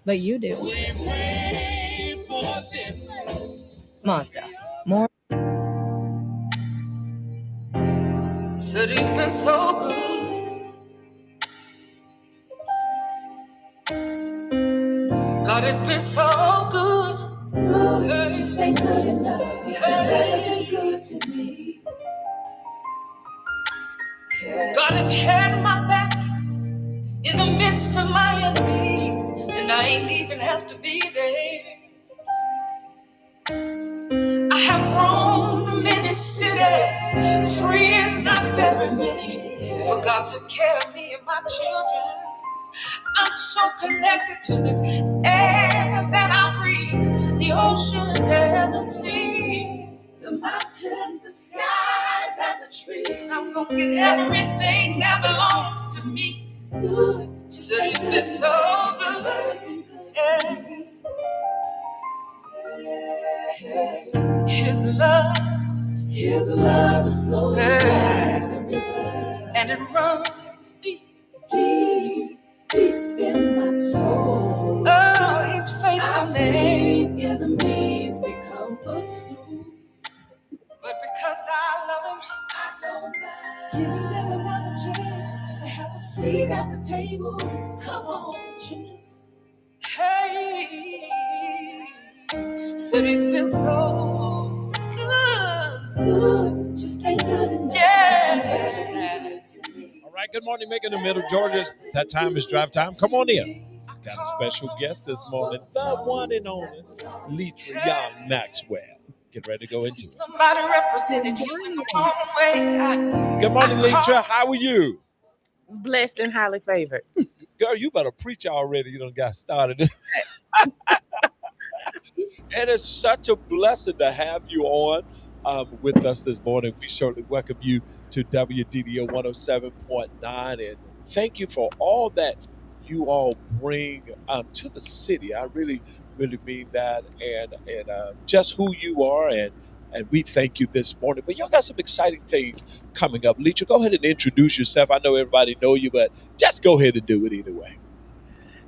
But you do. Mazda. More. City's been so good. God has been so good. Good, just ain't good enough. He's been better than good to me. God has had my back in the midst of my enemies, and I ain't even have to be there. I have roamed many cities, friends not very many, but God took care of me and my children. I'm so connected to this air that I breathe, the oceans and the sea, the mountains, the skies, and the trees. I'm gonna get everything that belongs to me. Good, just he's been so good. Yeah. His love flows like a river, and it runs deep, deep, deep in my soul. Oh, his faithfulness. Enemies become footstools, but because I love him, I don't mind giving them another chance to have a seat at the table. Come on, Judas. Hey, said he's been so good, just ain't good enough. Yeah. All right, good morning, Making the Middle, Georgia. That time is drive time. Come on in. Got a special guest this morning, the one and only Leitra Young Maxwell. Get ready to go into it. Somebody represented you in the wrong way. Good morning, Leitra. How are you? Blessed and highly favored. Girl, you better preach already. You done got started. And it's such a blessing to have you on with us this morning. We certainly welcome you to WDDO 107.9. And thank you for all that you all bring to the city. I really, really mean that. And just who you are. And we thank you this morning. But y'all got some exciting things coming up. Leitra, go ahead and introduce yourself. I know everybody know you, but just go ahead and do it either way.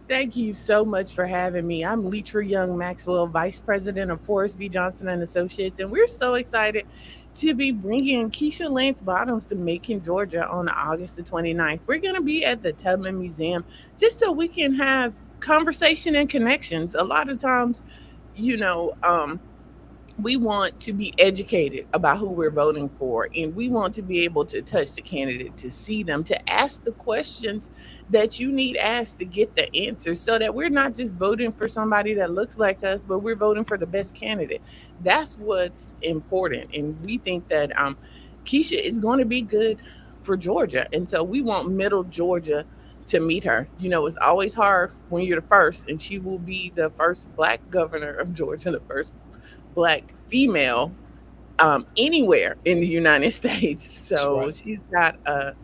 Thank you so much for having me. I'm Leitra Young Maxwell, Vice President of Forrest B. Johnson and Associates, and we're so excited to be bringing Keisha Lance Bottoms to Macon, Georgia on August the 29th. We're going to be at the Tubman Museum just so we can have conversation and connections. A lot of times, we want to be educated about who we're voting for, and we want to be able to touch the candidate, to see them, to ask the questions that you need asked to get the answers, so that we're not just voting for somebody that looks like us, but we're voting for the best candidate. That's what's important, and we think that Keisha is going to be good for Georgia, and so we want middle Georgia to meet her. It's always hard when you're the first, and she will be the first Black governor of Georgia, the first Black female anywhere in the United States. So right. She's got a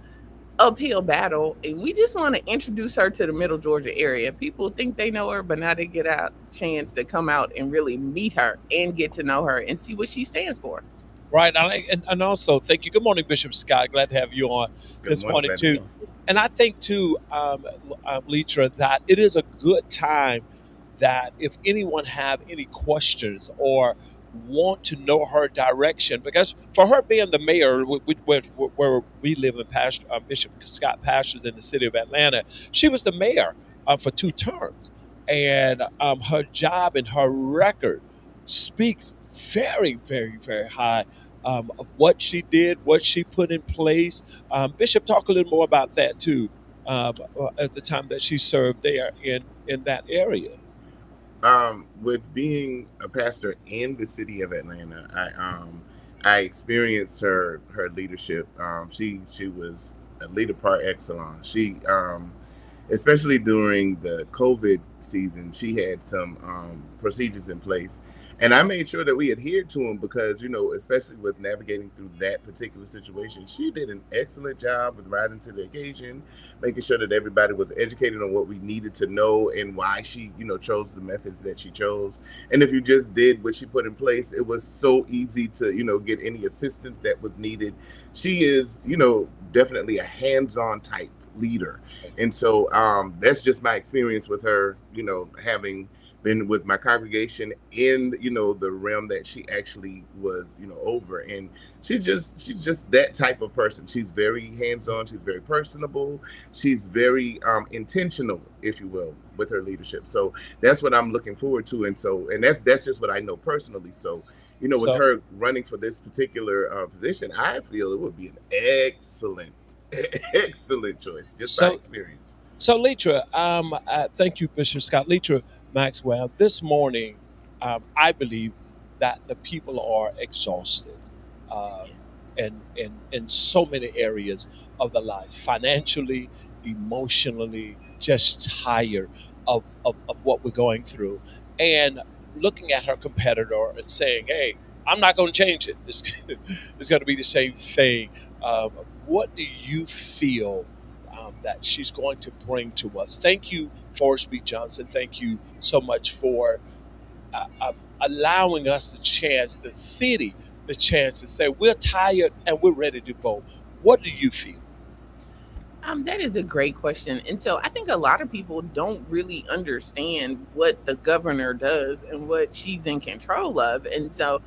uphill battle, and we just want to introduce her to the middle Georgia area. People think they know her, but now they get a chance to come out and really meet her and get to know her and see what she stands for. Right. And also, thank you. Good morning, Bishop Scott. Glad to have you on this morning, too. And I think, too, Leitra, that it is a good time that if anyone have any questions or want to know her direction, because for her being the mayor where we live in Bishop Scott Pastures in the city of Atlanta, she was the mayor for 2 terms. And her job and her record speaks very, very, very high of what she did, what she put in place. Bishop, talk a little more about that too, at the time that she served there in that area. With being a pastor in the city of Atlanta, I experienced her leadership. She was a leader par excellence. She, especially during the COVID season, she had some procedures in place. And I made sure that we adhered to them because, especially with navigating through that particular situation, she did an excellent job with rising to the occasion, making sure that everybody was educated on what we needed to know and why she, chose the methods that she chose. And if you just did what she put in place, it was so easy to, get any assistance that was needed. She is, definitely a hands-on type leader. And so that's just my experience with her, having been with my congregation in the realm that she actually was over. And she's just that type of person. She's very hands-on, she's very personable, she's very intentional, if you will, with her leadership. So that's what I'm looking forward to. And that's just what I know personally. So with So, her running for this particular position, I feel it would be an excellent excellent choice, just by so, experience. so, Letra, thank you, Bishop Scott. Letra Maxwell, this morning, I believe that the people are exhausted um, in so many areas of their life, financially, emotionally, just tired of what we're going through. And looking at her competitor and saying, hey, I'm not going to change it. It's going to be the same thing. Um, what do you feel that she's going to bring to us? Thank you, Forrest B. Johnson. Thank you so much for allowing us the chance, the city, the chance to say we're tired and we're ready to vote. What do you feel? That is a great question. And so I think a lot of people don't really understand what the governor does and what she's in control of. And so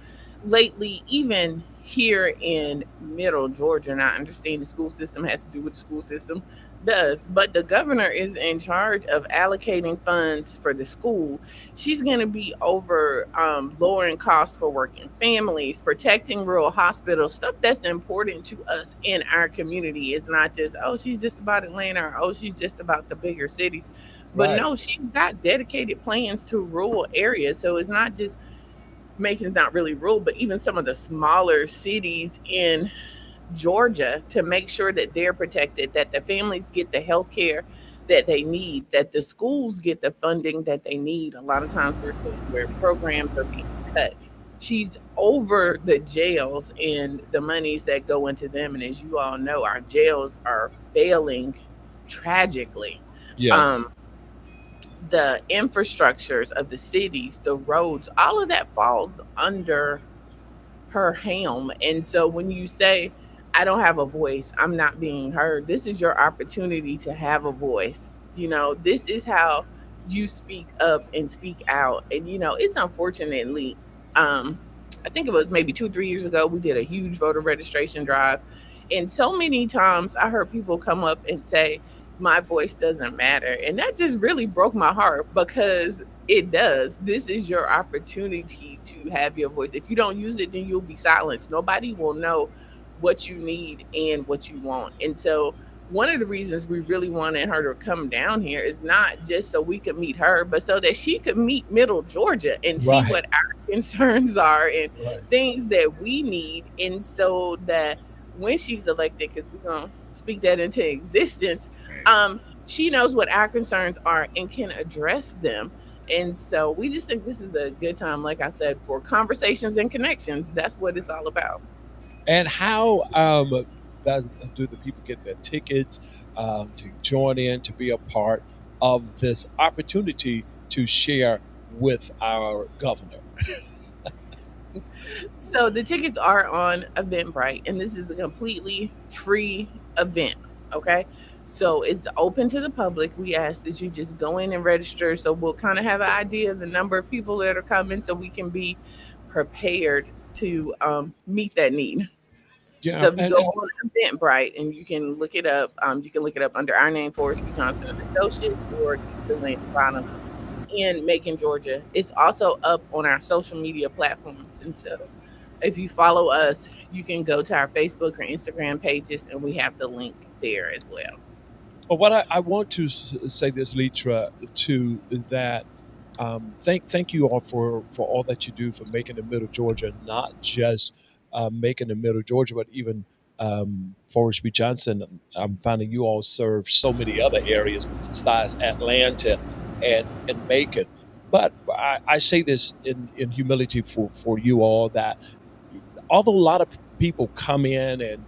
lately, even here in middle Georgia, and I understand the school system has to do what the school system does, but the governor is in charge of allocating funds for the school. She's going to be over lowering costs for working families, protecting rural hospitals, stuff that's important to us in our community. It's not just, oh, she's just about Atlanta, or oh, she's just about the bigger cities. But Right. no, she's got dedicated plans to rural areas. So it's not just Macon's not really rural, but even some of the smaller cities in Georgia, to make sure that they're protected, that the families get the health care that they need, that the schools get the funding that they need. A lot of times we're seeing where programs are being cut. She's over the jails and the monies that go into them. And as you all know, our jails are failing tragically. Um, Yes. the infrastructures of the cities, the roads, all of that falls under her helm. And so when you say, I don't have a voice, I'm not being heard, this is your opportunity to have a voice. This is how you speak up and speak out. And, it's unfortunately, um, I think it was maybe 2, 3 years ago, we did a huge voter registration drive. And so many times I heard people come up and say, my voice doesn't matter. And that just really broke my heart, because it does. This is your opportunity to have your voice. If you don't use it, then you'll be silenced. Nobody will know what you need and what you want. And so, one of the reasons we really wanted her to come down here is not just so we could meet her, but so that she could meet middle Georgia and see Right. what our concerns are and Right. things that we need. And so that when she's elected, because we're going to speak that into existence, Right. she knows what our concerns are and can address them. And so we just think this is a good time, like I said, for conversations and connections. That's what it's all about. And how do the people get their tickets to join in, to be a part of this opportunity to share with our governor? So the tickets are on Eventbrite, and this is a completely free event. Okay. So it's open to the public. We ask that you just go in and register. So we'll kind of have an idea of the number of people that are coming so we can be prepared to meet that need. So Yeah, if you go on Eventbrite and you can look it up under our name, Forrest B. Johnson and Associates, or you can link bottom in Macon, Georgia. It's also up on our social media platforms. And so if you follow us, you can go to our Facebook or Instagram pages, and we have the link there as well. but what I want to say this, Litra, too, is that thank you all for all that you do for making the Middle Georgia, not just making the Middle Georgia, but even Forrest B. Johnson. I'm finding you all serve so many other areas besides Atlanta and Macon. But I say this in humility for you all, that although a lot of people come in and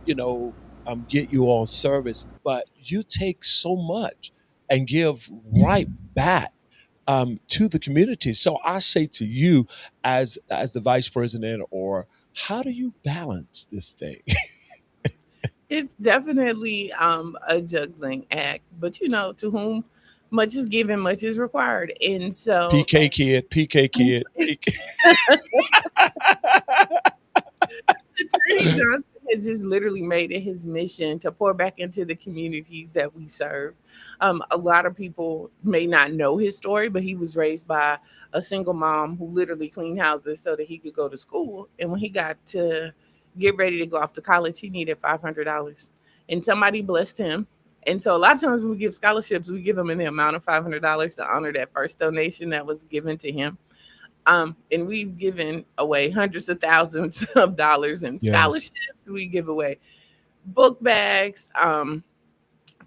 get you all service, but you take so much and give right back to the community. So I say to you, as the vice president, or how do you balance this thing? It's definitely a juggling act, but to whom much is given, much is required. And so PK kid, PK kid, PK. Attorney Johnson has just literally made it his mission to pour back into the communities that we serve. A lot of people may not know his story, but he was raised by a single mom who literally cleaned houses so that he could go to school. And when he got to get ready to go off to college, he needed $500. And somebody blessed him. And so a lot of times when we give scholarships, we give them in the amount of $500 to honor that first donation that was given to him. And we've given away hundreds of thousands of dollars in Yes. scholarships. We give away book bags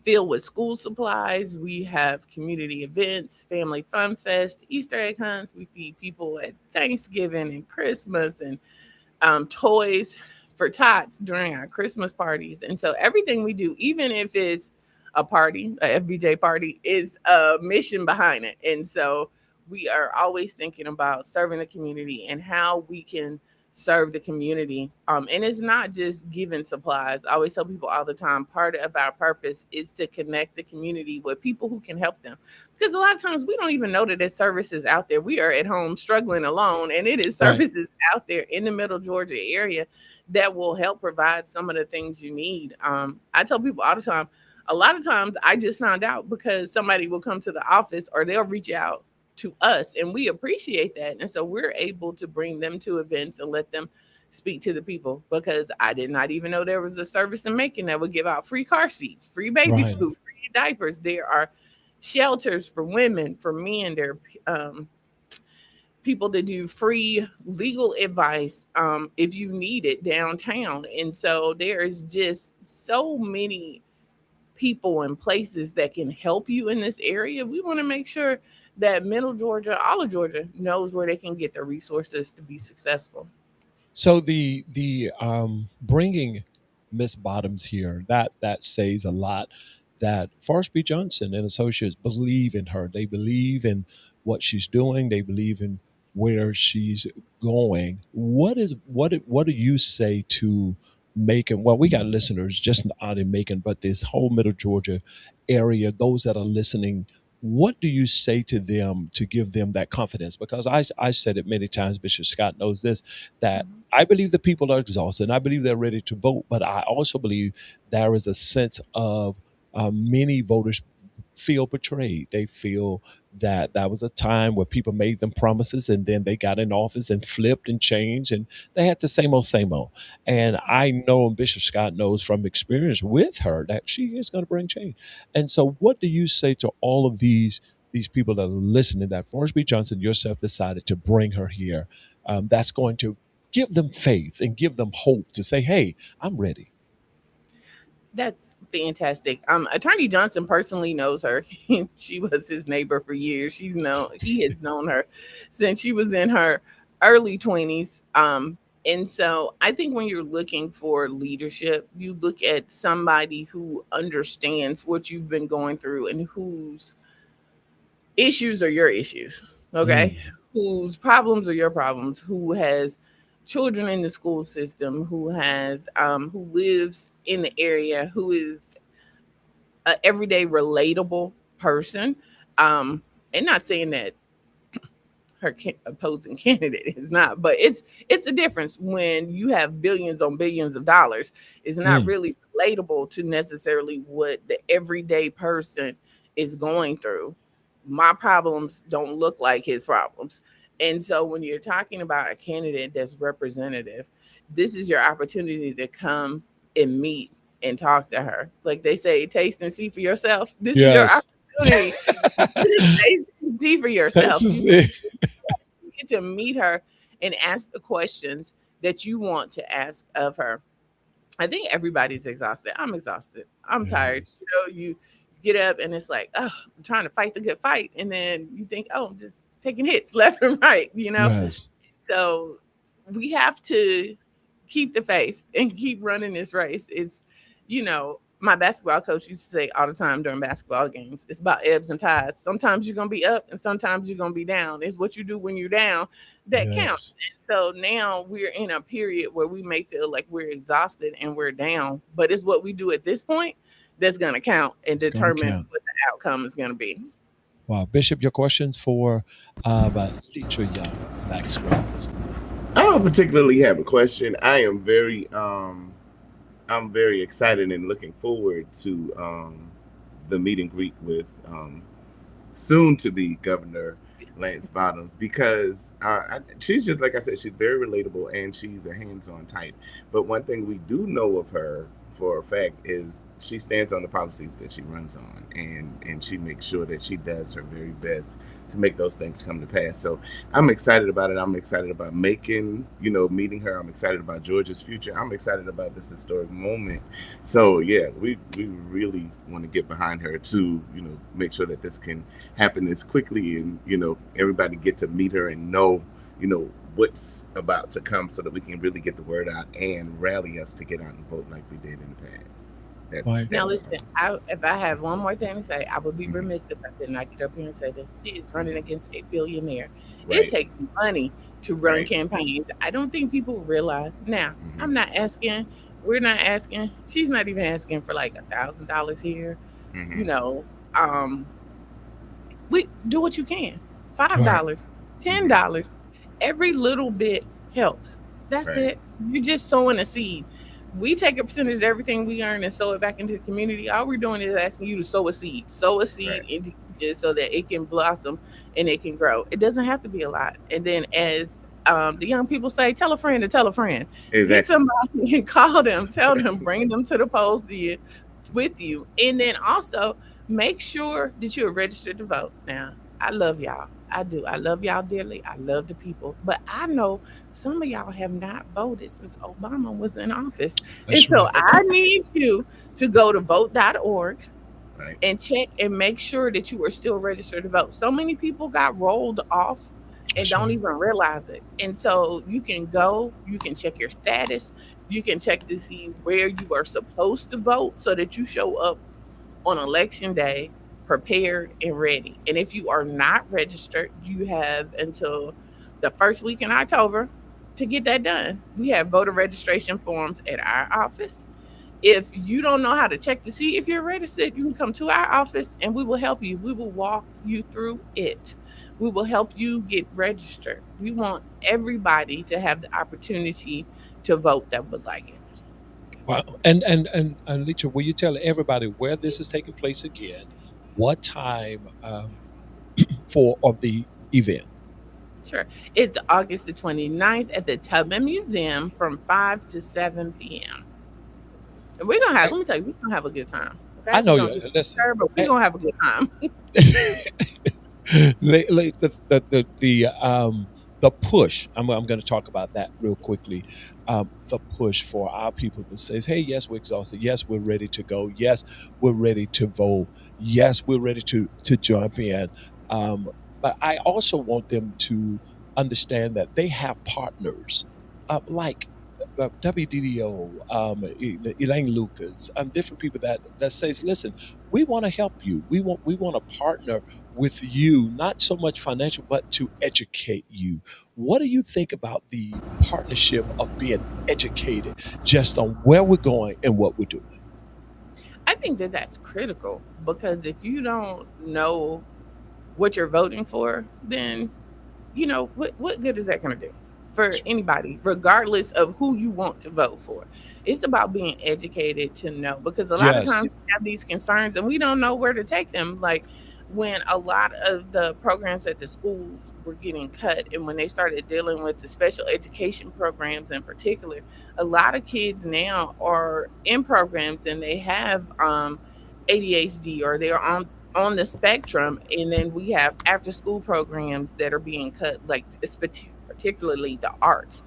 filled with school supplies. We have community events, family fun fest, Easter egg hunts. We feed people at Thanksgiving and Christmas, and toys for tots during our Christmas parties. And so everything we do, even if it's a party, a FBJ party, is a mission behind it. And so we are always thinking about serving the community and how we can serve the community. And it's not just giving supplies. I always tell people all the time, part of our purpose is to connect the community with people who can help them. Because a lot of times we don't even know that there's services out there. We are at home struggling alone, and it is Right. services out there in the middle Georgia area that will help provide some of the things you need. I tell people all the time, a lot of times I just found out because somebody will come to the office or they'll reach out to us, and we appreciate that. And so we're able to bring them to events and let them speak to the people, because I did not even know there was a service in Macon that would give out free car seats, free baby Right. food, free diapers. There are shelters for women, for men. There are people that do free legal advice if you need it downtown. And so there's just so many people and places that can help you in this area. We want to make sure that middle Georgia, all of Georgia, knows where they can get the resources to be successful. So the bringing Miss Bottoms here, that says a lot. That Forrest B. Johnson and associates believe in her. They believe in what she's doing. They believe in where she's going. What do you say to Macon? Well, we got listeners just not in Macon, but this whole Middle Georgia area. Those that are listening, what do you say to them to give them that confidence? Because I said it many times. Bishop Scott knows this, that Mhm. I believe the people are exhausted, and I believe they're ready to vote. But I also believe there is a sense of many voters feel betrayed. They feel that that was a time where people made them promises and then they got in office and flipped and changed and they had the same old, same old. And I know, and Bishop Scott knows from experience with her, that she is going to bring change. And so, what do you say to all of these people that are listening? That Forrest B. Johnson yourself decided to bring her here. That's going to give them faith and give them hope to say, "Hey, I'm ready." That's fantastic. Attorney Johnson personally knows her. She was his neighbor for years. He has known her since she was in her early 20s. And so I think when you're looking for leadership, you look at somebody who understands what you've been going through and whose issues are your issues, okay? Mm, Whose problems are your problems, who has children in the school system, who lives in the area, who is a everyday relatable person. Um, and not saying that her opposing candidate is not, but it's a difference when you have billions on billions of dollars. It's not mm. really relatable to necessarily what the everyday person is going through. My problems don't look like his problems. And so when you're talking about a candidate that's representative, this is your opportunity to come and meet and talk to her. Like they say, taste and see for yourself. This is your Yes. opportunity to taste and see for This yourself. is it. You get to meet her and ask the questions that you want to ask of her. I think everybody's exhausted. I'm exhausted. I'm tired. Yes. You get up and it's like, oh, I'm trying to fight the good fight. And then you think, oh, I'm just taking hits left and right. Yes. So we have to keep the faith and keep running this race. It's, you know, my basketball coach used to say all the time during basketball games, it's about ebbs and tides. Sometimes you're gonna be up and sometimes you're gonna be down. It's what you do when you're down that counts. Yes. And so now we're in a period where we may feel like we're exhausted and we're down, but it's what we do at this point that's gonna count and It's going to determine count. what the outcome is gonna be. Wow. Bishop, your questions for Litra Young Maxwell this morning. I don't particularly have a question. I'm very excited and looking forward to the meet and greet with soon to be Governor Lance Bottoms, because she's just like I said, she's very relatable and she's a hands-on type. But one thing we do know of her for a fact is she stands on the policies that she runs on, and she makes sure that she does her very best to make those things come to pass. So I'm excited about it. I'm excited about meeting her. I'm excited about Georgia's future. I'm excited about this historic moment. So yeah, we really want to get behind her to make sure that this can happen as quickly, and everybody get to meet her and know what's about to come, so that we can really get the word out and rally us to get out and vote like we did in the past. Right. Now, That's listen, if I have one more thing to say, I would be remiss if I did not get up here and say that she is running against a billionaire. It right. takes money to run Right. campaigns. I don't think people realize. Now, Mhm. I'm not asking, we're not asking, she's not even asking for like $1,000 here. You Mhm. know, um, we do what you can. Right. $5, $10, every little bit helps. That's Right. it. You're just sowing a seed. We take a percentage of everything we earn and sow it back into the community. All we're doing is asking you to sow a seed. Sow a seed Right. into just so that it can blossom and it can grow. It doesn't have to be a lot. And then, as the young people say, tell a friend to tell a friend. Get Exactly. somebody and call them, tell them, bring them to the polls with you. And then also make sure that you are registered to vote. Now, I love y'all. I do. I love y'all dearly. I love the people. But I know some of y'all have not voted since Obama was in office. And That's so right. I need you to go to vote.org Right. and check and make sure that you are still registered to vote. So many people got rolled off and That's don't right. even realize it. And so you can go, you can check your status, you can check to see where you are supposed to vote so that you show up on election day prepared and ready. And if you are not registered, you have until the first week in October to get that done. We have voter registration forms at our office. If you don't know how to check to see if you're registered, you can come to our office and we will help you. We will walk you through it. We will help you get registered. We want everybody to have the opportunity to vote that would like it. Wow. And Litra, will you tell everybody where this is taking place again? What time for of the event? Sure. It's August the 29th at the Tubman Museum from 5 to 7 p.m. And we're going to have, I, let me tell you, we're going to have a good time. I Okay? We're know going to you. get Listen. scared, but we're going to have a good time. The push. I'm going to talk about that real quickly. The push for our people that says, "Hey, yes, we're exhausted. Yes, we're ready to go. Yes, we're ready to vote. Yes, we're ready to jump in." Um, but I also want them to understand that they have partners like WDDO, Elaine Lucas, different people that says, "Listen, we want to help you. We want to partner with you, not so much financial, but to educate you." What do you think about the partnership of being educated just on where we're going and what we're doing? I think that that's critical because if you don't know what you're voting for, then what good is that going to do for anybody, regardless of who you want to vote for? It's about being educated to know, because a lot of Yes, times we have these concerns and we don't know where to take them. Like when a lot of the programs at the schools were getting cut and when they started dealing with the special education programs in particular, a lot of kids now are in programs and they have ADHD or they're on the spectrum, and then we have after school programs that are being cut, like particularly the arts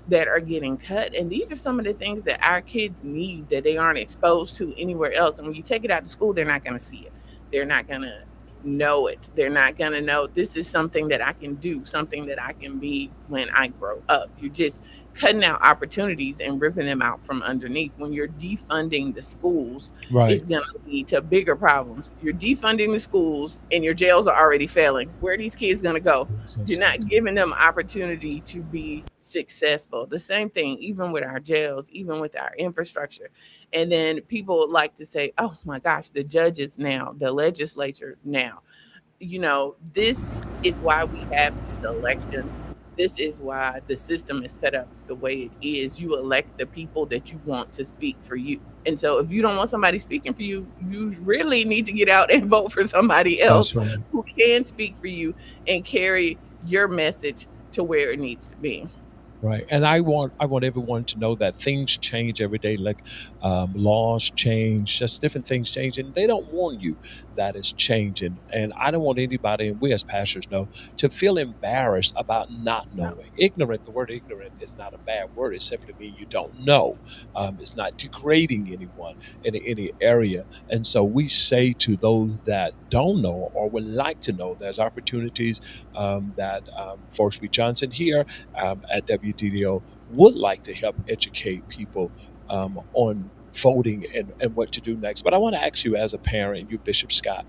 that are getting cut. And these are some of the things that our kids need that they aren't exposed to anywhere else. And when you take it out to school, they're not going to see it. They're not going to know it. They're not going to know this is something that I can do, something that I can be when I grow up. You're just cutting out opportunities and ripping them out from underneath. When you're defunding the schools, Right. it's going to lead to bigger problems. You're defunding the schools and your jails are already failing. Where are these kids going to go? You're not giving them opportunity to be successful. The same thing, even with our jails, even with our infrastructure. And then people like to say, oh my gosh, the judges now, the legislature now. This is why we have these elections. This is why the system is set up the way it is. You elect the people that you want to speak for you. And so if you don't want somebody speaking for you, you really need to get out and vote for somebody else That's right. who can speak for you and carry your message to where it needs to be. Right, and I want everyone to know that things change every day. Like laws change, just different things change, and they don't warn you that it's changing. And I don't want anybody, and we as pastors know, to feel embarrassed about not No. knowing. Ignorant. The word ignorant is not a bad word. It simply means you don't know. It's not degrading anyone in any area. And so we say to those that don't know or would like to know, there's opportunities that Forrest B. Johnson here at WDDO would like to help educate people on voting and what to do next. But I want to ask you, as a parent, you, Bishop Scott,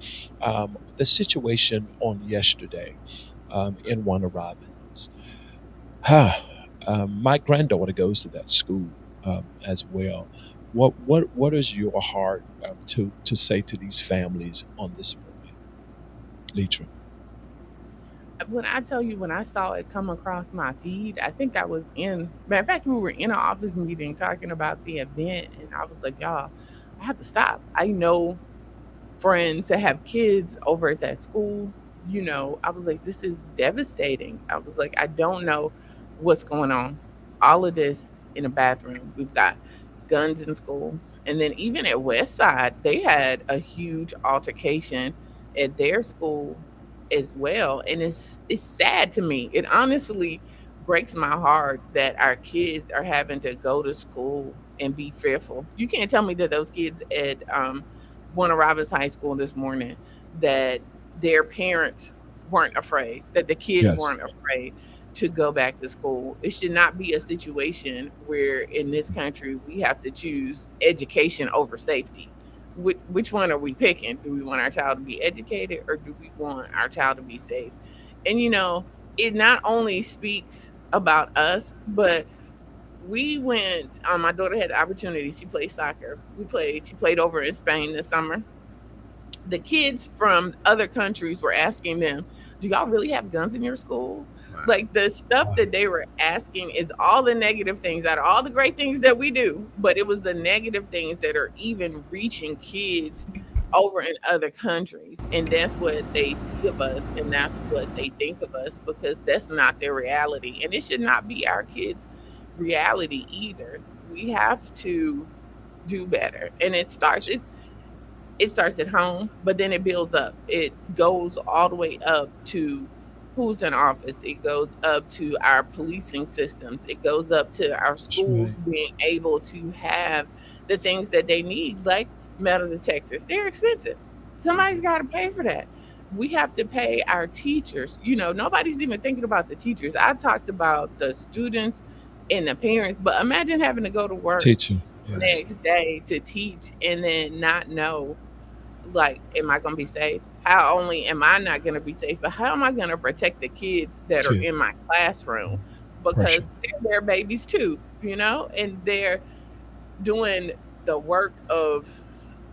the situation on yesterday in Warner Robins. My granddaughter goes to that school as well. What is your heart to say to these families on this morning, Leitra? When I tell you, when I saw it come across my feed, I think I was matter of fact, we were in an office meeting talking about the event, and I was like, y'all, I have to stop. I know friends that have kids over at that school. I was like, this is devastating. I was like, I don't know what's going on. All of this in a bathroom. We've got guns in school. And then even at West Side, they had a huge altercation at their school as well. And it's sad to me. It honestly breaks my heart that our kids are having to go to school and be fearful. You can't tell me that those kids at Warner Robins High School this morning, that their parents weren't afraid, that the kids Yes. weren't afraid to go back to school. It should not be a situation where in this country we have to choose education over safety. Which one are we picking? Do we want our child to be educated or do we want our child to be safe? And it not only speaks about us, but we went, my daughter had the opportunity, she played soccer. She played over in Spain this summer. The kids from other countries were asking them, do y'all really have guns in your school? Wow. Like the stuff that they were asking is all the negative things out of all the great things that we do, but it was the negative things that are even reaching kids over in other countries. And that's what they see of us and that's what they think of us, because that's not their reality. And it should not be our kids' reality either. We have to do better. And it starts at home, but then it builds up. It goes all the way up to who's in office. It goes up to our policing systems. It goes up to our That's right. schools being able to have the things that they need, like metal detectors. They're expensive. Somebody's got to pay for that. We have to pay our teachers. Nobody's even thinking about the teachers. I talked about the students and the parents, but imagine having to go to work Teaching. the Yes. next day to teach and then not know, like, am I going to be safe? How only am I not going to be safe, but how am I going to protect the kids that are Kids. in my classroom? Pressure. Because they're their babies too, and they're doing the work of,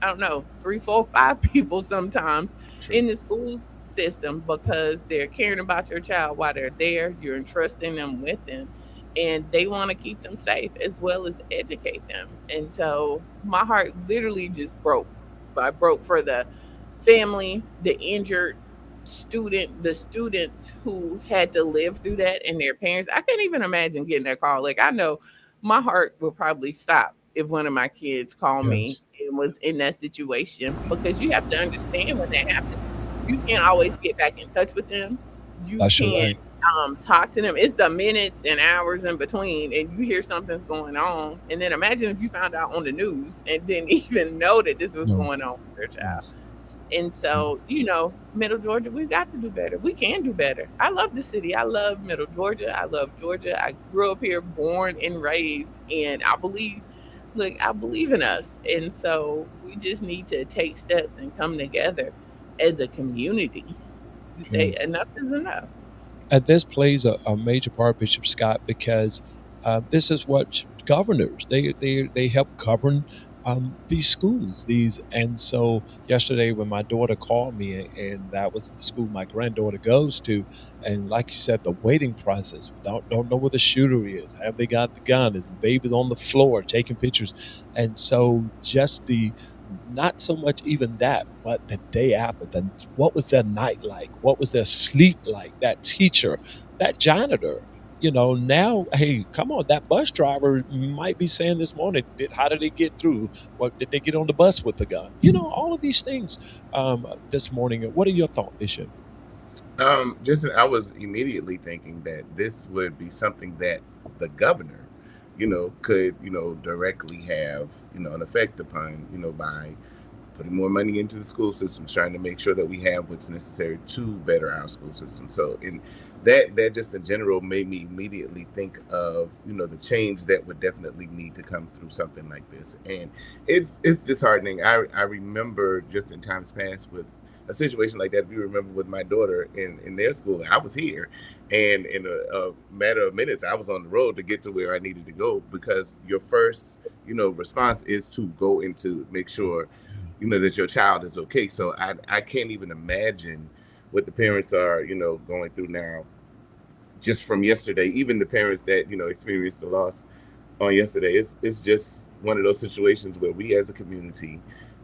I don't know, 3, 4, 5 people sometimes True. in the school system, because they're caring about your child while they're there. You're entrusting them with them, and they want to keep them safe as well as educate them. And so my heart literally just broke. I broke for the family, the injured student, the students who had to live through that, and their parents. I can't even imagine getting that call. Like, I know my heart will probably stop if one of my kids called me Yes. and was in that situation, because you have to understand when that happens. You can't always get back in touch with them. You That's can't right. talk to them. It's the minutes and hours in between, and you hear something's going on. And then imagine if you found out on the news and didn't even know that this was No. going on with your child. Yes. And so, Middle Georgia, we've got to do better. We can do better. I love the city. I love Middle Georgia. I love Georgia. I grew up here, born and raised, and I believe in us. And so we just need to take steps and come together as a community to say Yes. enough is enough. And this plays a major part, Bishop Scott, because this is what governors they help govern these schools. And so yesterday when my daughter called me, and that was the school my granddaughter goes to, and like you said, the waiting process, don't know where the shooter is, have they got the gun, is the baby on the floor taking pictures, and so just the not so much even that, but the day after, what was their night like? What was their sleep like? That teacher, that janitor, now, hey, come on, that bus driver might be saying this morning, how did they get through? What did they get on the bus with the gun? All of these things this morning. What are your thoughts, Bishop? Just I was immediately thinking that this would be something that the governor, could, directly have, an effect upon, by putting more money into the school systems, trying to make sure that we have what's necessary to better our school system. So, in that just in general made me immediately think of the change that would definitely need to come through something like this, and it's disheartening. I remember just in times past with a situation like that. If you remember with my daughter in their school, I was here, and in a matter of minutes, I was on the road to get to where I needed to go because your first response is to go into make sure that your child is okay. So I can't even imagine what the parents are, going through now just from yesterday. Even the parents that, experienced the loss on yesterday, it's just one of those situations where we as a community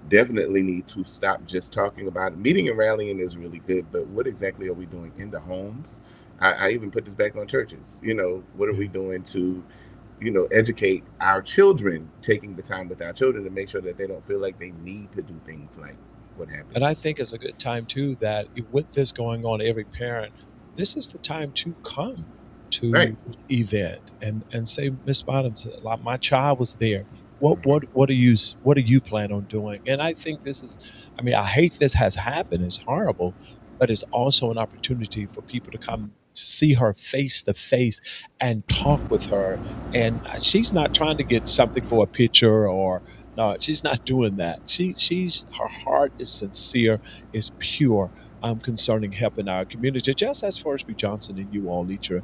definitely need to stop just talking about it. Meeting and rallying is really good, but what exactly are we doing in the homes? I even put this back on churches. What are we doing to educate our children, taking the time with our children to make sure that they don't feel like they need to do things like what happened And I yesterday. think it's a good time too that with this going on, every parent, this is the time to come Right. to this event and say, Miss Bottoms, like my child was there. What Hmm. what what do you plan on doing? And I think this is, I mean, I hate this has happened. It's horrible, but it's also an opportunity for people to come see her face to face and talk with her. And she's not trying to get something for a picture or no, she's not doing that. She's her heart is sincere, is pure. Concerning helping our community, just as Forrest Johnson and you all, Leitra,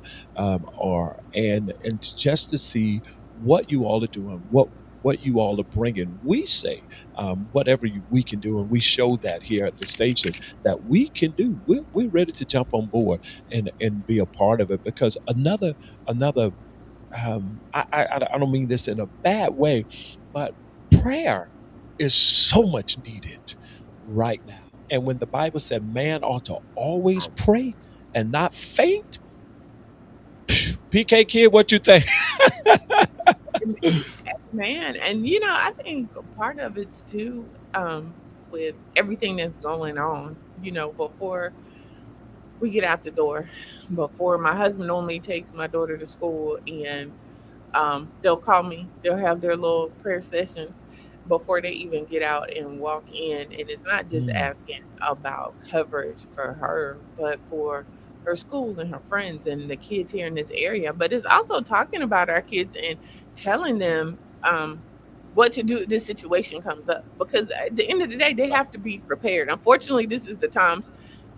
are, and just to see what you all are doing, what you all are bringing. We say whatever we can do, and we show that here at the station that we can do. We're ready to jump on board and be a part of it because another I don't mean this in a bad way, but prayer is so much needed right now. And when the Bible said man ought to always pray and not faint, PK kid, what you think? Man, and I think part of it's too, with everything that's going on, before we get out the door, before my husband normally takes my daughter to school, and they'll call me. They'll have their little prayer sessions before they even get out and walk in. And it's not just Mm, asking about coverage for her, but for her school and her friends and the kids here in this area. But it's also talking about our kids and telling them what to do if this situation comes up. Because at the end of the day, they have to be prepared. Unfortunately, this is the times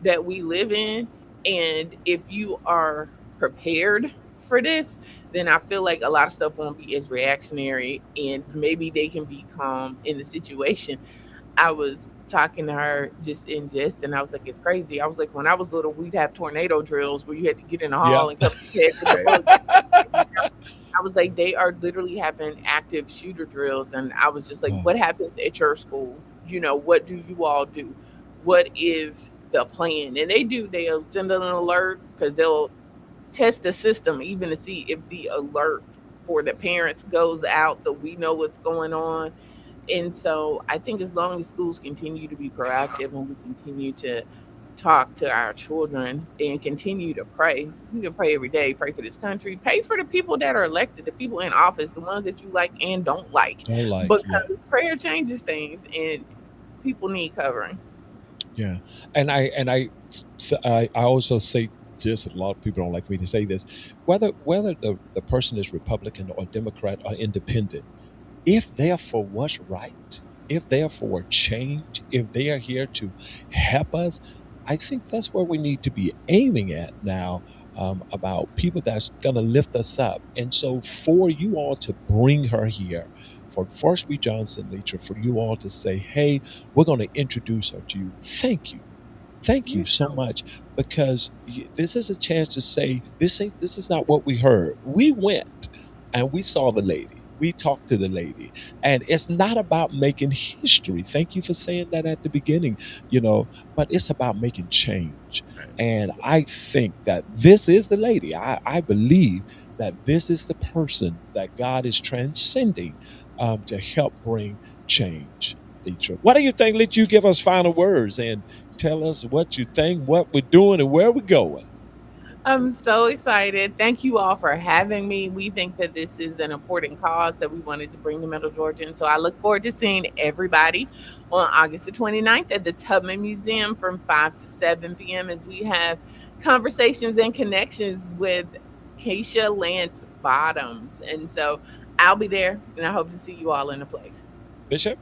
that we live in. And if you are prepared for this, then I feel like a lot of stuff won't be as reactionary and maybe they can be calm in the situation. I was talking to her just in jest and I was like, it's crazy. I was like, when I was little, we'd have tornado drills where you had to get in the yeah. hall and cover your head with the Right. bug. I was like, they are literally having active shooter drills. And I was just like, Oh, what happens at your school? What do you all do? What is the plan? And they'll send an alert because they'll test the system even to see if the alert for the parents goes out so we know what's going on. And so I think as long as schools continue to be proactive and we continue to talk to our children and continue to pray, we can pray every day, pray for this country, pray for the people that are elected, the people in office, the ones that you like and don't like, don't like, yeah. because prayer changes things and people need covering. Yeah, and I also say this. A lot of people don't like me to say this. Whether the person is Republican or Democrat or Independent, if they're for what's right, if they're for change, if they are here to help us, I think that's where we need to be aiming at now. About people that's going to lift us up. And so, for you all to bring her here, for Forsby Johnson, Leitra, for you all to say, hey, we're going to introduce her to you. Thank you. Thank you so much, because this is a chance to say this is not what we heard. We went and we saw the lady. We talked to the lady, and it's not about making history. Thank you for saying that at the beginning, but it's about making change. And I think that this is the lady. I believe that this is the person that God is transcending to help bring change. Leitra, what do you think? Let you give us final words and tell us what you think, what we're doing, and where we're going. I'm so excited. Thank you all for having me. We think that this is an important cause that we wanted to bring to Middle Georgia. And so I look forward to seeing everybody on August the 29th at the Tubman Museum from 5 to 7 p.m. as we have conversations and connections with Keisha Lance Bottoms. And so I'll be there, and I hope to see you all in the place. Bishop?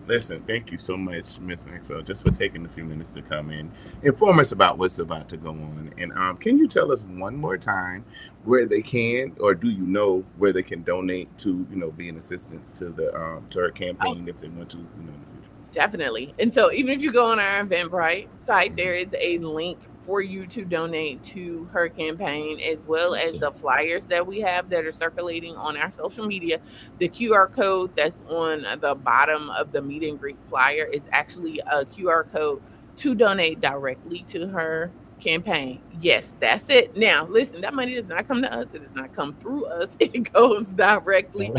Listen, thank you so much, Miss Maxwell, just for taking a few minutes to come in, inform us about what's about to go on. And can you tell us one more time where they can, or do you know where they can donate to, be an assistance to the to her campaign if they want to, in the future? Definitely. And so even if you go on our Eventbrite site, there is a link for you to donate to her campaign, as well as the flyers that we have that are circulating on our social media. The QR code that's on the bottom of the meet and greet flyer is actually a QR code to donate directly to her campaign. Yes, that's it. Now, listen, that money does not come to us. It does not come through us. It goes directly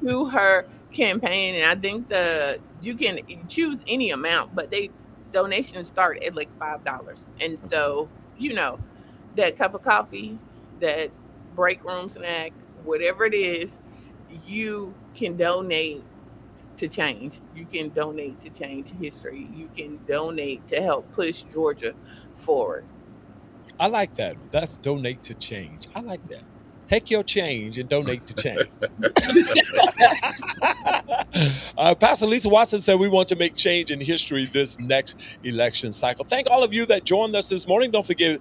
to her campaign. And I think you can choose any amount, but donations start at like $5. And so, that cup of coffee, that break room snack, whatever it is, you can donate to change. You can donate to change history. You can donate to help push Georgia forward. I like that. That's donate to change. I like that. Take your change and donate to change. Pastor Lisa Watson said we want to make change in history this next election cycle. Thank all of you that joined us this morning. Don't forget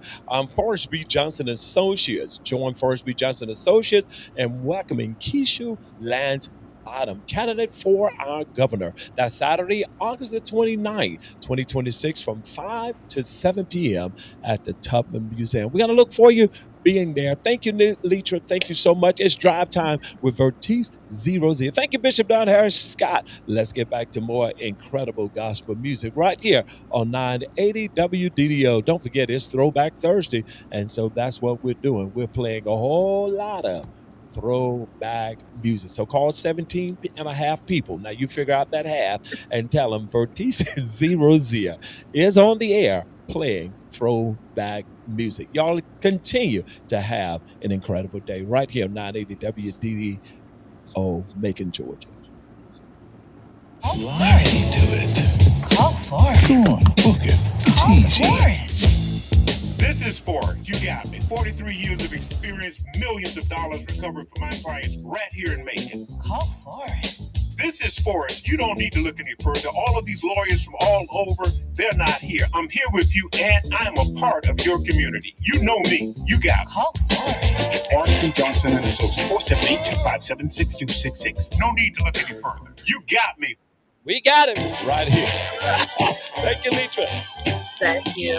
Forrest B. Johnson Associates. Join Forrest B. Johnson Associates and welcoming Keisha Lance Bottom, candidate for our governor. That's Saturday, August the 29th, 2026 from 5 to 7 p.m. at the Tubman Museum. We're going to look for you being there. Thank you, Leitra. Thank you so much. It's drive time with Vertice 00. Thank you, Bishop Don Harris Scott. Let's get back to more incredible gospel music right here on 980 WDDO. Don't forget, it's Throwback Thursday, and so that's what we're doing. We're playing a whole lot of throwback music. So call 17 and a half people. Now you figure out that half and tell them Vertice 00 is on the air playing throwback music. Y'all continue to have an incredible day right here on 980 WDDO, Macon, Georgia. Lie to it. Call Forrest. Go on, book it. Call It's easy. Forrest. This is Forrest. You got me. 43 years of experience, millions of dollars recovered for my clients right here in Macon. Call Forrest. This is Forrest. You don't need to look any further. All of these lawyers from all over, they're not here. I'm here with you, and I'm a part of your community. You know me. You got me. Call Forrest. Forrest B. Johnson and Associates, 478-257-6266. No need to look any further. You got me. We got it right here. Thank you, Leitra. Thank you.